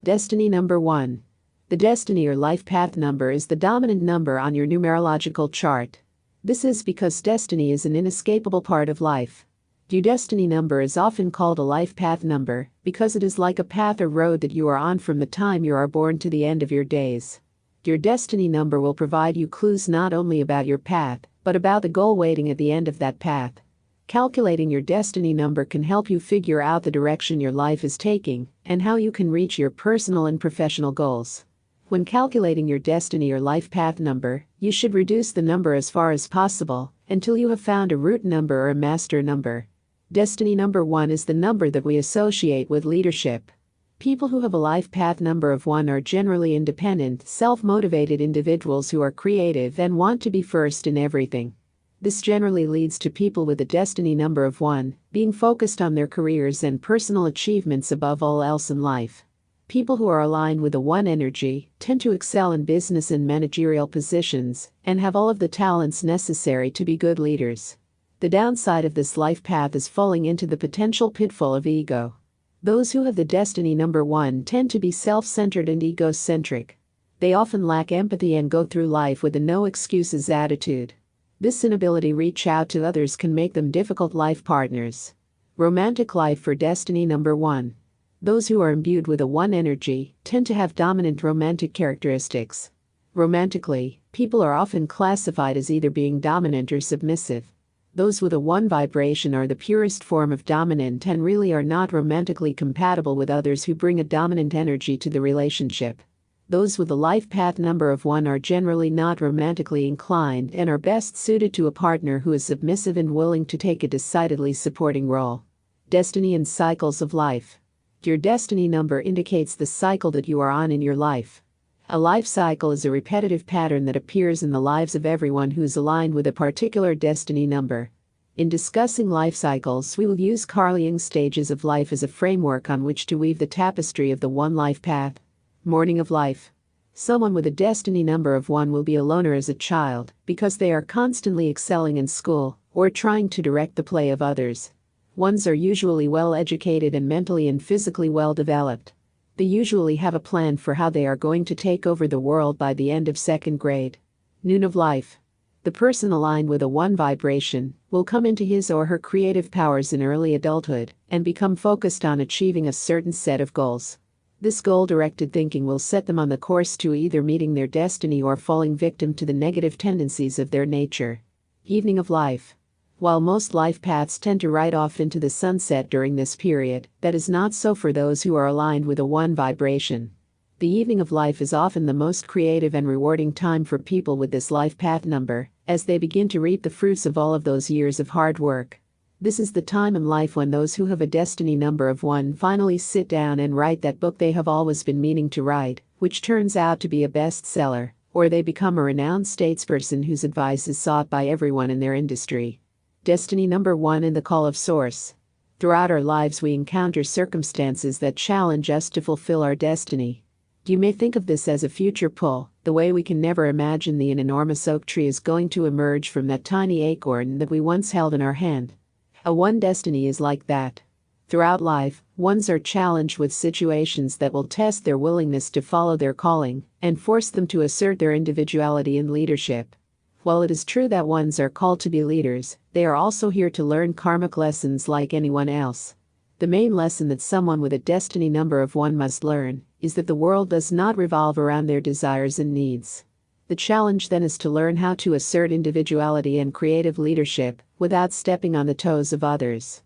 Destiny number 1. The destiny or life path number is the dominant number on your numerological chart. This is because destiny is an inescapable part of life. Your destiny number is often called a life path number because it is like a path or road that you are on from the time you are born to the end of your days. Your destiny number will provide you clues not only about your path, but about the goal waiting at the end of that path. Calculating your destiny number can help you figure out the direction your life is taking and how you can reach your personal and professional goals. When calculating your destiny or life path number, you should reduce the number as far as possible until you have found a root number or a master number. Destiny number 1 is the number that we associate with leadership. People who have a life path number of 1 are generally independent, self-motivated individuals who are creative and want to be first in everything. This generally leads to people with a destiny number of 1 being focused on their careers and personal achievements above all else in life. People who are aligned with a 1 energy tend to excel in business and managerial positions and have all of the talents necessary to be good leaders. The downside of this life path is falling into the potential pitfall of ego. Those who have the destiny number 1 tend to be self-centered and egocentric. They often lack empathy and go through life with a no excuses attitude. This inability to reach out to others can make them difficult life partners. Romantic life for destiny number 1. Those who are imbued with a 1 energy tend to have dominant romantic characteristics. Romantically, people are often classified as either being dominant or submissive. Those with a 1 vibration are the purest form of dominant and really are not romantically compatible with others who bring a dominant energy to the relationship. Those with a life path number of 1 are generally not romantically inclined and are best suited to a partner who is submissive and willing to take a decidedly supporting role. Destiny and cycles of life. Your destiny number indicates the cycle that you are on in your life. A life cycle is a repetitive pattern that appears in the lives of everyone who is aligned with a particular destiny number. In discussing life cycles, we will use Carl Jung's stages of life as a framework on which to weave the tapestry of the 1 life path. Morning of life. Someone with a destiny number of 1 will be a loner as a child because they are constantly excelling in school or trying to direct the play of others. 1s are usually well educated and mentally and physically well developed. They usually have a plan for how they are going to take over the world by the end of 2nd grade. Noon of life. The person aligned with a 1 vibration will come into his or her creative powers in early adulthood and become focused on achieving a certain set of goals. This goal-directed thinking will set them on the course to either meeting their destiny or falling victim to the negative tendencies of their nature. Evening of life. While most life paths tend to ride off into the sunset during this period, that is not so for those who are aligned with a 1 vibration. The evening of life is often the most creative and rewarding time for people with this life path number, as they begin to reap the fruits of all of those years of hard work. This is the time in life when those who have a destiny number of 1 finally sit down and write that book they have always been meaning to write, which turns out to be a bestseller, or they become a renowned statesperson whose advice is sought by everyone in their industry. Destiny number 1 in the call of Source. Throughout our lives we encounter circumstances that challenge us to fulfill our destiny. You may think of this as a future pull, the way we can never imagine an enormous oak tree is going to emerge from that tiny acorn that we once held in our hand. A 1 destiny is like that. Throughout life, 1s are challenged with situations that will test their willingness to follow their calling and force them to assert their individuality in leadership. While it is true that 1s are called to be leaders, they are also here to learn karmic lessons like anyone else. The main lesson that someone with a destiny number of 1 must learn is that the world does not revolve around their desires and needs. The challenge then is to learn how to assert individuality and creative leadership without stepping on the toes of others.